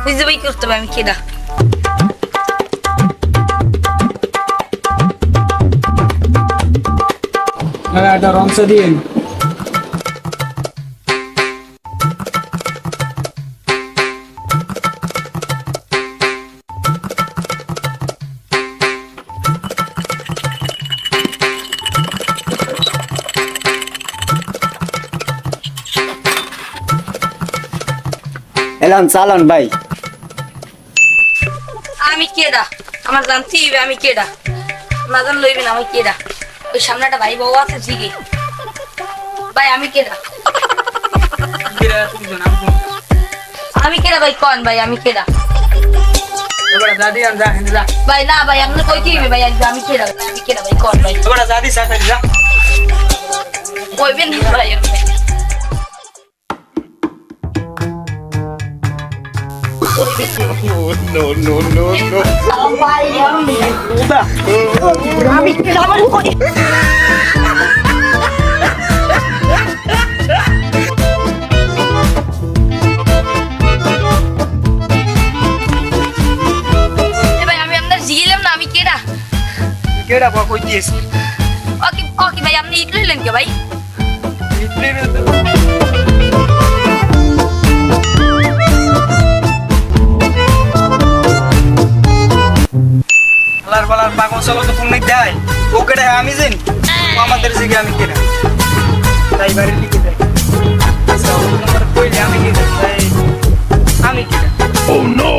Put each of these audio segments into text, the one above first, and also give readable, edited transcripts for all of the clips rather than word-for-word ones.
বুঝতে ভাই করতে হবে আমি কেডা। একটা রংসা দিন। এলাম চালান ভাই। আমি কেডা আমার জানতেই হবে আমি কেডা, না জান লইবে না আমি কেডা। ওই সামনে একটা ভাই বউ আছে জিগে, ভাই আমি কেডা, আমি কেডা ভাই কোন ভাই আমি কেডা। ভাই না ভাই আপনি কই কি ভাই আমি কেডা, আমি কেডা ভাই কোন ভাই কইবেন না ভাই আপনি। আমি কেডা আমার কই ভাই আমি আপনার জিগিলাম না আমি কেডা। কেডা বা কই দিয়েছ? ওকে ভাই আপনি ইট লইলেন কে ভাই? পাগল ছাগল তো ফোন দেয় ও কেডা আমি জানি, ও আমাদের জিগে আমি কেডা তাই বাড়ি লিখে দেয়। আচ্ছা ও তোমার কইলে আমি কেডা তাই আমি কেডা। ও নো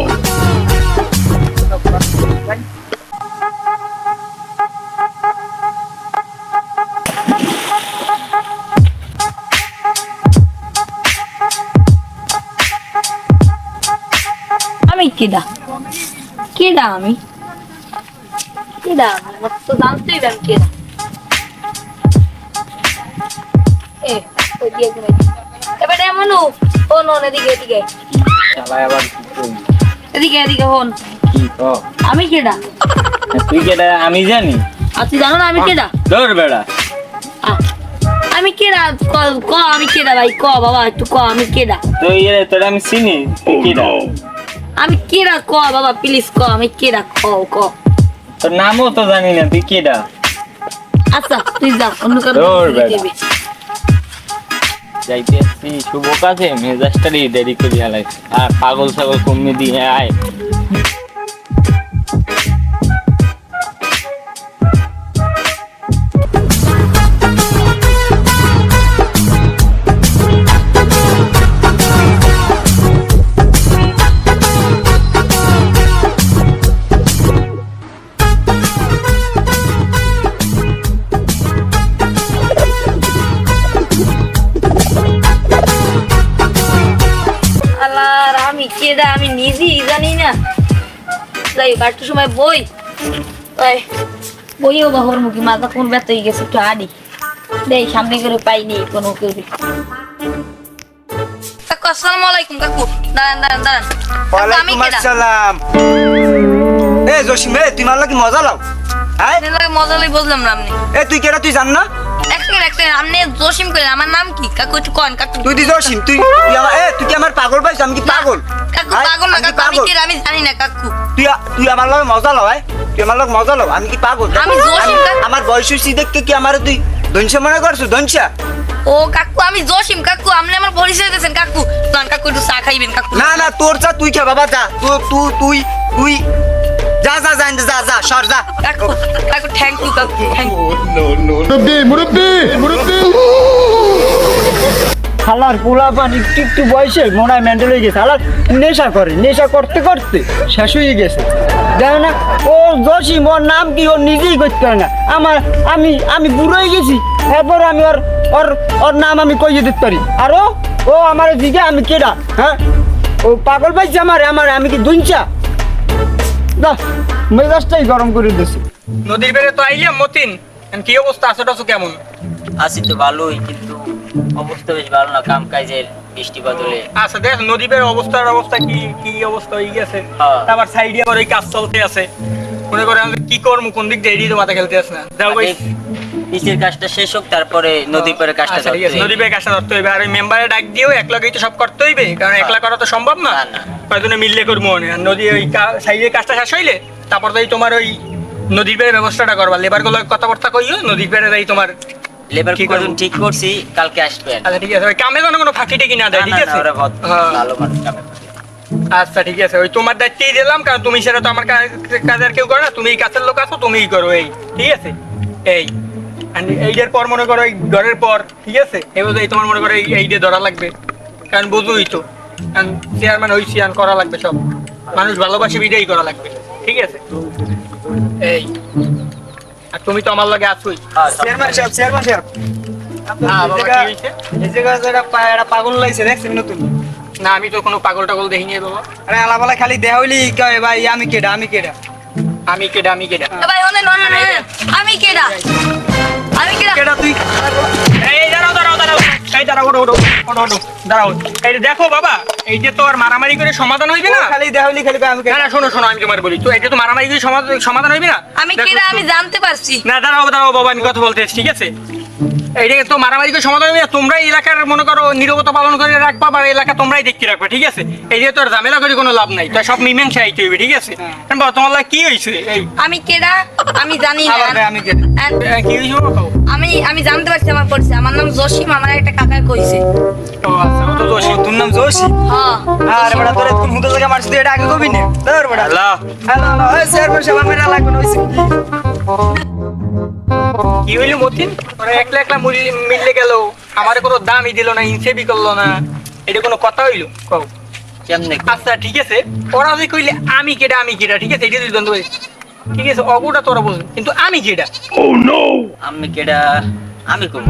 আমি কেডা কেডা আমি কেডা আমার তো জানতেই আমি কেডা। ওই দিয়ে ঘুরে এবারে মনু ও নো এদিকে এদিকে চালাই আবার এদিকে এদিকে হন। কি তো আমি কেডা? তুই কেডা আমি জানি। আচ্ছা জানো না আমি কেডা? দৌড় বেড়া। আমি কেডা ক আমি কেডা ভাই ক বাবা একটু ক আমি কেডা। তুই তোর আমি চিনি কেডা। আমি কেডা ক বাবা প্লিজ ক আমি কেডা ক তোর নামও তো জানি না তুই কেডা। আচ্ছা তুই যা অন্য কারো দৌড় বেড়া। যাইতে আসছি শুভ কাজে মেজাজটারই দেরি করি হালাইছে আর পাগল ছাগল কমে দিয়ে আয়। আর আমি কেডা আমি নিজেই জানি না। যাই হোক একটু সময় বই বইও বাবুর মুখে মাথা কোন ব্যথা হয়ে গেছে একটু আডি দেই সামনে করে পাইনি কোনো কেউ। কাকু আসসালামু আলাইকুম কাকু দাঁড়ান দাঁড়ান দাঁড়ান কাকু, আমি ওয়ালাইকুম কেডা? আসসালাম। এ জসিম এ তুই মারলা কি মজা লাও? হ্যাঁ আপনার লাগে মজা লই বুঝলাম না আপনি। এ তুই কেডা তুই জান না? এক সেকেন্ড আপনি জসিম কইলেন আমার নাম কি কাকু একটু কোন কাকু। তুই দি জসিম তুই তুই আমার তুই কি আমার পাগল পাইছ? আমি কি পাগল? কাকু হ্যাঁ? পাগল না আমি কি কাকু আমি পাগল? কেডা আমি জানি না কাকু। তুই আমার লগে মজা লাও তুই আমার লগে মজা লাও আমি কি পাগল? আমি জসিম কাকু। আমার বয়স হইছে দেখতে কি আমার তুই দনসা মনে করছ দনসা? ও কাকু আমি জসিম কাকু আপনি আমার পরিচয় দিয়েছেন কাকু। তখন কাকু একটু চা খাইবেন কাকু। না না তোর চা তুই খা বাবা যা তুই যা যা যা যা যা সর যা। কাকু কাকু থ্যাংক ইউ কাকু থ্যাংক ইউ। খালার পোলা পান একটু একটু বয়সে মনে হয় মেন্টাল হয়ে গেছে। খালার নেশা করে নেশা করতে করতে শেষ হয়ে গেছে জানো না। ও জসিম ওর নাম কি ও নিজেই করতে পারে না। আমি বুড়ো হয়ে গেছি এরপর আমি ওর নাম আমি কইয়ে দিতে পারি। আর ও আমার দিকে আমি কেডা? হ্যাঁ ও পাগল পাইছে আমি কি দুইচা না মেজাজটাই গরম করে দিছে। নদীর বেড়ে তো আইলাম মতিন কি অবস্থা আছে টাছো কেমন? আছি তো ভালোই, কিন্তু অবস্থা বেশ ভালো না, কাম কাজের বৃষ্টি বাদলে। আচ্ছা দেখ নদীর অবস্থা কি অবস্থা হয়ে গেছে। হ্যাঁ। তারপর সাইডে আবার এই কাজ চলতে আছে, মনে করে আমি কি করবো কোন দিক দিয়ে এড়িয়ে তো মাথা খেলতে আছে না। যাও ভাই নিচের কাজটা শেষ হোক, তারপরে নদী পারে কাজটা আচ্ছা, ঠিক আছে, নদী পাড়ে কাজটা ধরতে হইবে। আর ওই মেম্বারে ডাক দিয়েও এক লগেই তো সব করতে হইবে, কারণ একলা করা তো সম্ভব না। না। কয়জনে মিললে করবো মনে আর নদী ওই সাইডের কাজটা শেষ হইলে তারপর তো তোমার ওই নদীর পেড়ে ব্যবস্থাটা করবা লেবার গুলো কথাবার্তা কইও নদীর পেড়ে যাই তোমার লেবার কি কজন করবো? ঠিক করছি কালকে আসবেন আচ্ছা ঠিক আছে ওই কামে যেন কোনো ফাঁকি টেকি না দেয় ঠিক আছে ওরা হ্যাঁ। ভালো মানুষ কামে করে। আচ্ছা ঠিক আছে ওই তোমার দায়িত্বই দিলাম কারণ তুমি সেটা তো আমার কাজ আর কেউ করো না তুমি কাছের লোক আছো তুমিই করো এই ঠিক আছে এই এইটার পর মনে করো এই ঘরের পর ঠিক আছে এবার এই তোমার মনে করো এইটা ধরা লাগবে কারণ বুঝুই তো কারণ চেয়ারম্যান হইছি আর করা লাগবে সব মানুষ ভালোবাসে বিদায় করা লাগবে ঠিক আছে এই আর তুমি তো আমার লাগে আছোই হ্যাঁ, সব- চেয়ারম্যান সাহেব হ্যাঁ, বাবা, কি হয়েছে? এই জায়গায় একটা পাগল লাগছে দেখছেন নতুন না আমি তো কোনো পাগল টাগল দেখিনি বাবা আরে আলাপালা খালি দেহা হইলি কয় ভাই আমি কেডা আমি কেডা ভাই অনেক আমি কেডা আমি কেডা কেডা তুই এই দাঁড়াও এই দাঁড়াও ওঠো দাঁড়াও এই যে দেখো বাবা এই যে তো আর মারামারি করে সমাধান হইবে না খালি দেহা হইলি খালি কয় আমি না কেডা না শোনো আমি তোমার বলি তো এটা তো মারামারি করে সমাধান হইবে না আমি দেখো কেডা তো- আমি জানতে পারছি না দাঁড়াও বাবা আমি কথা বলতে এসেছি, ঠিক আছে এইটা তো মারামারি করে সমাধান হইবে না তোমরাই এলাকার মনে করো নীরবতা পালন করে রাখবা বা এলাকা তোমরাই দেখতে রাখবে ঠিক আছে এই যে তোর ঝামেলা করে কোনো লাভ নাই তো সব মীমাংসা আইতে হইবে ঠিক আছে এখন বাবা, তোমার লাগে কি হয়েছে এই আমি কেডা আমি জানি না আবার ভাই আমি কেডা And কি হয়েছে বাবা কও? আমি জানতে পারছি আমার পরিচয় আমার নাম জসিম আমার একটা কাকা কইছে ও আচ্ছা ও তো দোষী তোর নাম জোশী হ্যাঁ আরে বড়া তোরে কোন হুদা জায়গা মারছিস তুই এটা আগে কবি নে ধর বড়া আল্লাহ হ্যালো এই চেয়ারম্যান সাহেব আমার লাগবে না হইছে কি হইলো মতিন ওরা একলা একলা মিললে গেল আমার কোনো দামই দিল না ইনসেবি করলো না এটা কোনো কথা হইলো কও কেমনে আচ্ছা ঠিক আছে ওরা যদি কইলে আমি কেডা ঠিক আছে এটা তুই দ্বন্দ্ব হয়েছে ঠিক আছে অগুটা তোরা বুঝ কিন্তু আমি কেডা আমি কেডা আমি কোন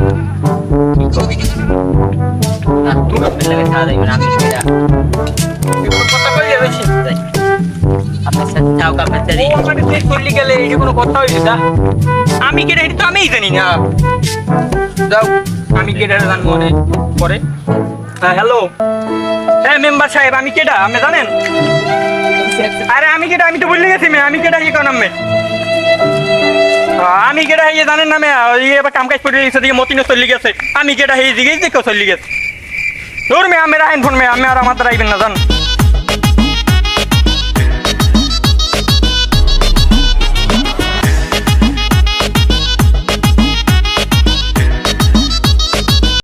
না তুমি আপনার লাগে খাওয়া যাইবেন আমি কেডা এগুলো কথা কইলে বেশি যাই। আপনার সাথে যাও কাপড় চারি ও মানে তুই করলি গেলে এটা কোনো কথা হইছে দা আমি কেডা এটা তো আমিই জানি না যাও আমি কেডা জানবো অনেক পরে হ্যাঁ হ্যালো হ্যাঁ মেম্বার সাহেব আমি কেডা আপনি জানেন আরে আমি কেডা আমি তো বললে গেছি মে আমি কেডা কি কোন নামে আমি কেডা ইয়ে জানেন না মে এবার কাম কাজ করে গেছে দিকে মতিনে চলে গেছে আমি কেডা এই দিকে দেখো চলে গেছে দূর মে আমি রাখেন ফোন মে আমি আর আমার দ্বারা আইবেন না জান